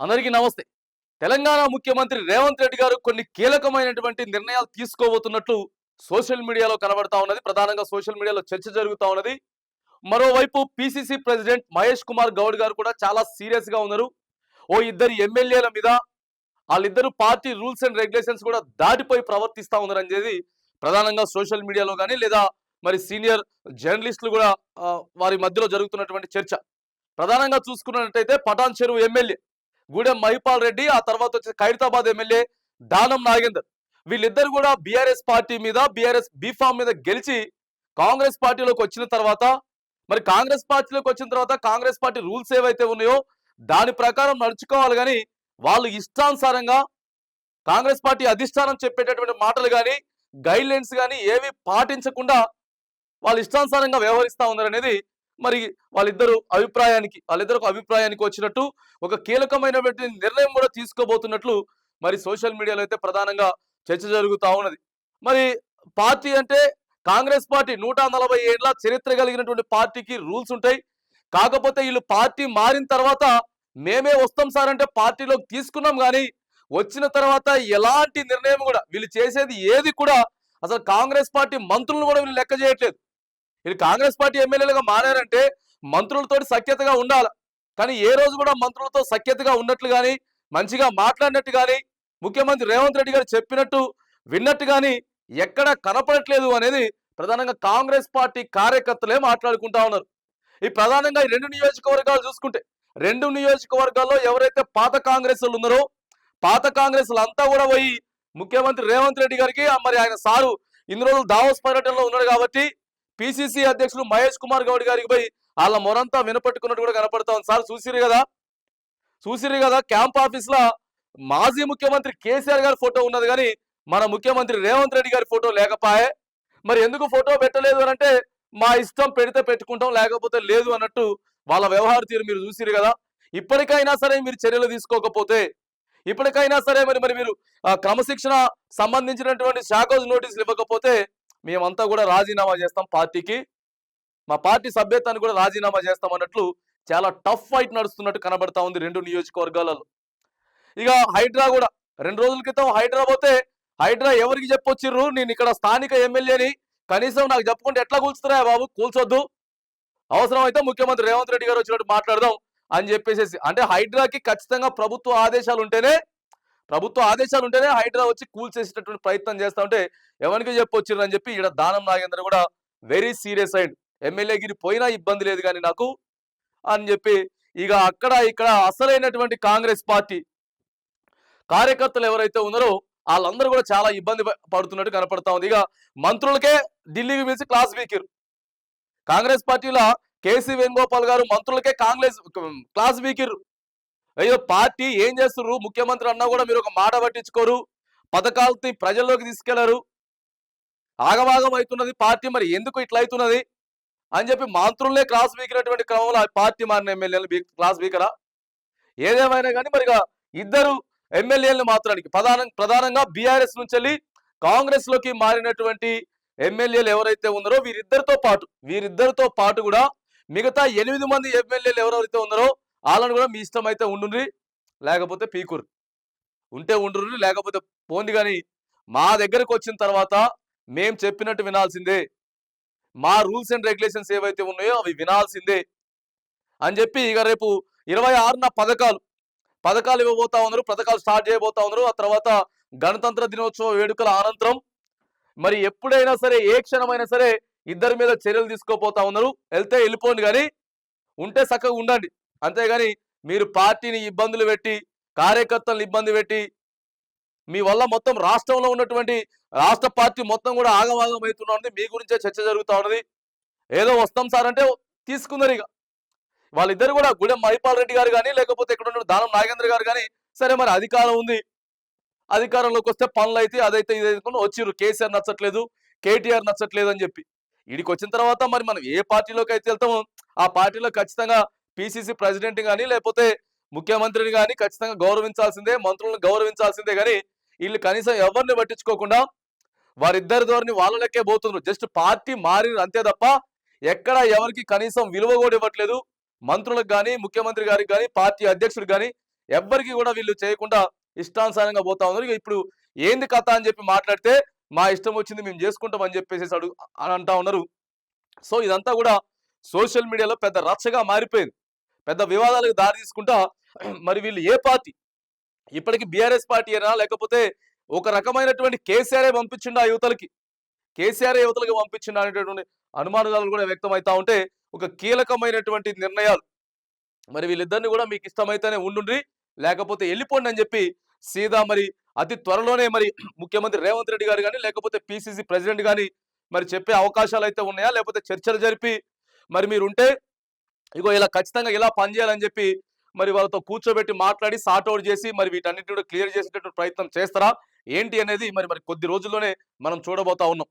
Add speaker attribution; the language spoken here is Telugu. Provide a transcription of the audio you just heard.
Speaker 1: అందరికీ నమస్తే. తెలంగాణ ముఖ్యమంత్రి రేవంత్ రెడ్డి గారు కొన్ని కీలకమైనటువంటి నిర్ణయాలు తీసుకోబోతున్నట్లు సోషల్ మీడియాలో కనబడతా ఉన్నది. ప్రధానంగా సోషల్ మీడియాలో చర్చ జరుగుతా ఉన్నది. మరోవైపు పిసిసి ప్రెసిడెంట్ మహేష్ కుమార్ గౌడ్ గారు కూడా చాలా సీరియస్ గా ఉన్నారు. ఓ ఇద్దరు ఎమ్మెల్యేల మీద వాళ్ళిద్దరు పార్టీ రూల్స్ అండ్ రెగ్యులేషన్స్ కూడా దాటిపోయి ప్రవర్తిస్తా ఉన్నారు అనేది ప్రధానంగా సోషల్ మీడియాలో కానీ లేదా మరి సీనియర్ జర్నలిస్టులు కూడా వారి మధ్యలో జరుగుతున్నటువంటి చర్చ. ప్రధానంగా చూసుకున్నట్టయితే పటాన్ చెరువు ఎమ్మెల్యే గూడెం మహిపాల్ రెడ్డి, ఆ తర్వాత వచ్చి ఖైరతాబాద్ ఎమ్మెల్యే దానం నాగేందర్, వీళ్ళిద్దరు కూడా బీఆర్ఎస్ పార్టీ మీద బీఆర్ఎస్ బీఫామ్ మీద గెలిచి కాంగ్రెస్ పార్టీలోకి వచ్చిన తర్వాత మరి కాంగ్రెస్ పార్టీలోకి వచ్చిన తర్వాత కాంగ్రెస్ పార్టీ రూల్స్ ఏవైతే ఉన్నాయో దాని ప్రకారం నడుచుకోవాలి కానీ వాళ్ళు ఇష్టానుసారంగా కాంగ్రెస్ పార్టీ అధిష్టానం చెప్పేటటువంటి మాటలు కానీ గైడ్ లైన్స్ కానీ ఏవి పాటించకుండా వాళ్ళు ఇష్టానుసారంగా వ్యవహరిస్తా ఉన్నారనేది మరి వాళ్ళిద్దరు అభిప్రాయానికి వచ్చినట్టు ఒక కీలకమైనటువంటి నిర్ణయం కూడా తీసుకోబోతున్నట్లు మరి సోషల్ మీడియాలో అయితే ప్రధానంగా చర్చ జరుగుతూ ఉన్నది. మరి పార్టీ అంటే కాంగ్రెస్ పార్టీ 140 ఏళ్ల చరిత్ర కలిగినటువంటి పార్టీకి రూల్స్ ఉంటాయి. కాకపోతే వీళ్ళు పార్టీ మారిన తర్వాత మేమే వస్తాం సార్ అంటే పార్టీలోకి తీసుకున్నాం కానీ వచ్చిన తర్వాత ఎలాంటి నిర్ణయం కూడా వీళ్ళు చేసేది ఏది కూడా అసలు కాంగ్రెస్ పార్టీ మంత్రులను కూడా వీళ్ళు లెక్క చేయట్లేదు. వీళ్ళు కాంగ్రెస్ పార్టీ ఎమ్మెల్యేలుగా మారారంటే మంత్రులతో సఖ్యతగా ఉండాలి. కానీ ఏ రోజు కూడా మంత్రులతో సఖ్యతగా ఉన్నట్లు కానీ మంచిగా మాట్లాడినట్టు కానీ ముఖ్యమంత్రి రేవంత్ రెడ్డి గారు చెప్పినట్టు విన్నట్టు కానీ ఎక్కడ కనపడట్లేదు అనేది ప్రధానంగా కాంగ్రెస్ పార్టీ కార్యకర్తలే మాట్లాడుకుంటా ఉన్నారు. ఈ ప్రధానంగా ఈ రెండు నియోజకవర్గాలు చూసుకుంటే రెండు నియోజకవర్గాల్లో ఎవరైతే పాత కాంగ్రెస్ వాళ్ళు ఉన్నారో పాత కాంగ్రెస్ అంతా కూడా పోయి ముఖ్యమంత్రి రేవంత్ రెడ్డి గారికి మరి ఆయన సారు ఇన్ని రోజులు దావోస్ పర్యటనలో ఉన్నాడు కాబట్టి పిసిసి అధ్యక్షులు మహేష్ కుమార్ గౌడ్ గారికి పోయి వాళ్ళ మొరంతా వినపట్టుకున్నట్టు కూడా కనపడతా ఉంది. సార్ చూసిరు కదా క్యాంప్ ఆఫీస్ లా మాజీ ముఖ్యమంత్రి కేసీఆర్ గారి ఫోటో ఉన్నది కానీ మన ముఖ్యమంత్రి రేవంత్ రెడ్డి గారి ఫోటో లేకపోయే. మరి ఎందుకు ఫోటో పెట్టలేదు అని అంటే మా ఇష్టం, పెడితే పెట్టుకుంటాం లేకపోతే లేదు అన్నట్టు వాళ్ళ వ్యవహార తీరు మీరు చూసిరు కదా. ఇప్పటికైనా సరే మీరు చర్యలు తీసుకోకపోతే ఇప్పటికైనా సరే మరి మీరు క్రమశిక్షణ సంబంధించినటువంటి శాఖ నోటీసులు ఇవ్వకపోతే మేమంతా కూడా రాజీనామా చేస్తాం, పార్టీకి మా పార్టీ సభ్యత్వాన్ని కూడా రాజీనామా చేస్తాం అన్నట్లు చాలా టఫ్ ఫైట్ నడుస్తున్నట్టు కనబడతా ఉంది రెండు నియోజకవర్గాలలో. ఇక హైడ్రా కూడా 2 రోజుల క్రితం హైడ్రా పోతే హైడ్రా ఎవరికి చెప్పొచ్చిర్రు, నేను ఇక్కడ స్థానిక ఎమ్మెల్యేని కనీసం నాకు చెప్పుకుంటే ఎట్లా కూల్చుతారా బాబు, కూల్చొద్దు, అవసరం అయితే ముఖ్యమంత్రి రేవంత్ రెడ్డి గారు వచ్చినట్టు మాట్లాడదాం అని చెప్పేసి. అంటే హైడ్రాకి ఖచ్చితంగా ప్రభుత్వ ఆదేశాలు ఉంటేనే హైడ్రా వచ్చి కూల్చేసేటటువంటి ప్రయత్నం చేస్తా ఉంటే ఎవరికి చెప్పొచ్చిర్రు అని చెప్పి ఇక్కడ దానం నాగేంద్ర కూడా వెరీ సీరియస్ అయ్యిండు. ఎమ్మెల్యే గిరి పోయినా ఇబ్బంది లేదు కానీ నాకు అని చెప్పి ఇక అక్కడ ఇక్కడ అసలైనటువంటి కాంగ్రెస్ పార్టీ కార్యకర్తలు ఎవరైతే ఉన్నారో వాళ్ళందరూ కూడా చాలా ఇబ్బంది పడుతున్నట్టు కనపడతా ఉంది. ఇక మంత్రులకే ఢిల్లీకి పిలిచి క్లాస్ వీకిరు. కాంగ్రెస్ పార్టీలో కేసీ వేణుగోపాల్ గారు మంత్రులకే క్లాస్ వీకిరు. అయ్యో పార్టీ ఏం చేస్తున్నారు, ముఖ్యమంత్రి అన్నా కూడా మీరు ఒక మాట పట్టించుకోరు, పథకాలని ప్రజల్లోకి తీసుకెళ్లరు, ఆగమాగం అవుతున్నది పార్టీ, మరి ఎందుకు ఇట్లా అవుతున్నది అని చెప్పి మంత్రులనే క్లాస్ వీకినటువంటి క్రమంలో పార్టీ మారిన ఎమ్మెల్యేలు క్లాస్ వీకరా. ఏదేమైనా కానీ మరి ఇద్దరు ఎమ్మెల్యేలను మాత్రానికి ప్రధానంగా బీఆర్ఎస్ నుంచి వెళ్ళి కాంగ్రెస్ లోకి మారినటువంటి ఎమ్మెల్యేలు ఎవరైతే ఉన్నారో వీరిద్దరితో పాటు కూడా మిగతా 8 మంది ఎమ్మెల్యేలు ఎవరైతే ఉన్నారో వాళ్ళని కూడా మీ ఇష్టం అయితే ఉండుండ్రి, లేకపోతే పీకురు, ఉంటే ఉండ్రి లేకపోతే పోండి, కానీ మా దగ్గరకు వచ్చిన తర్వాత మేం చెప్పినట్టు వినాల్సిందే, మా రూల్స్ అండ్ రెగ్యులేషన్స్ ఏవైతే ఉన్నాయో అవి వినాల్సిందే అని చెప్పి ఇక రేపు 26న పథకాలు ఇవ్వబోతా ఉన్నారు, పథకాలు స్టార్ట్ చేయబోతా ఉన్నారు. ఆ తర్వాత గణతంత్ర దినోత్సవ వేడుకల అనంతరం మరి ఎప్పుడైనా సరే ఏ క్షణమైనా సరే ఇద్దరి మీద చర్యలు తీసుకోపోతా ఉన్నారు. వెళ్తే వెళ్ళిపోండి కానీ ఉంటే చక్కగా ఉండండి, అంతేగాని మీరు పార్టీని ఇబ్బందులు పెట్టి కార్యకర్తలను ఇబ్బంది పెట్టి మీ వల్ల మొత్తం రాష్ట్రంలో ఉన్నటువంటి రాష్ట్ర పార్టీ మొత్తం కూడా ఆగమాగం అవుతున్నది. మీ గురించే చర్చ జరుగుతూ ఉన్నది. ఏదో వస్తాం సార్ అంటే తీసుకున్నారు. ఇక వాళ్ళిద్దరు కూడా గూడెం మహిపాల్ రెడ్డి గారు కానీ లేకపోతే ఇక్కడ ఉన్న దానం నాగేంద్ర గారు కానీ సరే మరి అధికారం ఉంది, అధికారంలోకి వస్తే పనులు అయితే అదైతే ఇదైతే వచ్చిర్రు. కేసీఆర్ నచ్చట్లేదు, కేటీఆర్ నచ్చట్లేదు అని చెప్పి వీడికి వచ్చిన తర్వాత మరి మనం ఏ పార్టీలోకి అయితే వెళ్తామో ఆ పార్టీలో ఖచ్చితంగా పిసిసి ప్రెసిడెంట్ కానీ లేకపోతే ముఖ్యమంత్రిని కానీ ఖచ్చితంగా గౌరవించాల్సిందే, మంత్రులను గౌరవించాల్సిందే. కానీ వీళ్ళు కనీసం ఎవరిని పట్టించుకోకుండా వారిద్దరి ధోరణి వాళ్ళకే పోతున్నారు. జస్ట్ పార్టీ మారి అంతే తప్ప ఎక్కడ ఎవరికి కనీసం విలువ కూడా ఇవ్వట్లేదు. మంత్రులకు కానీ ముఖ్యమంత్రి గారికి కానీ పార్టీ అధ్యక్షుడికి కానీ ఎవ్వరికి కూడా వీళ్ళు చేయకుండా ఇష్టానుసారంగా పోతా ఉన్నారు. ఇక ఇప్పుడు ఏంది కథ అని చెప్పి మాట్లాడితే మా ఇష్టం వచ్చింది మేము చేసుకుంటాం అని చెప్పేసి అని అంటా ఉన్నారు. సో ఇదంతా కూడా సోషల్ మీడియాలో పెద్ద రచ్చగా మారిపోయింది. పెద్ద వివాదాలకు దారి తీసుకుంటా మరి వీళ్ళు ఏ పార్టీ, ఇప్పటికి బీఆర్ఎస్ పార్టీ అయినా లేకపోతే ఒక రకమైనటువంటి కేసీఆర్ పంపించిండు ఆ యువతలకి, కేసీఆర్ యువతలకి పంపించిండు అనేటటువంటి అనుమానాలు కూడా వ్యక్తం అవుతా ఉంటే ఒక కీలకమైనటువంటి నిర్ణయాలు మరి వీళ్ళిద్దరిని కూడా మీకు ఇష్టమైతేనే ఉండుండ్రి లేకపోతే వెళ్ళిపోండి అని చెప్పి సీదా మరి అతి త్వరలోనే మరి ముఖ్యమంత్రి రేవంత్ రెడ్డి గారు కానీ లేకపోతే పిసిసి ప్రెసిడెంట్ కానీ మరి చెప్పే అవకాశాలు అయితే ఉన్నాయా, లేకపోతే చర్చలు జరిపి మరి మీరుంటే ఇగో ఇలా ఖచ్చితంగా ఇలా పనిచేయాలని చెప్పి మరి వాళ్ళతో కూర్చోబెట్టి మాట్లాడి సార్ట్అవుట్ చేసి మరి వీటన్నిటిని కూడా క్లియర్ చేసేటటువంటి ప్రయత్నం చేస్తారా ఏంటి అనేది మరి కొద్ది రోజుల్లోనే మనం చూడబోతా ఉన్నాం.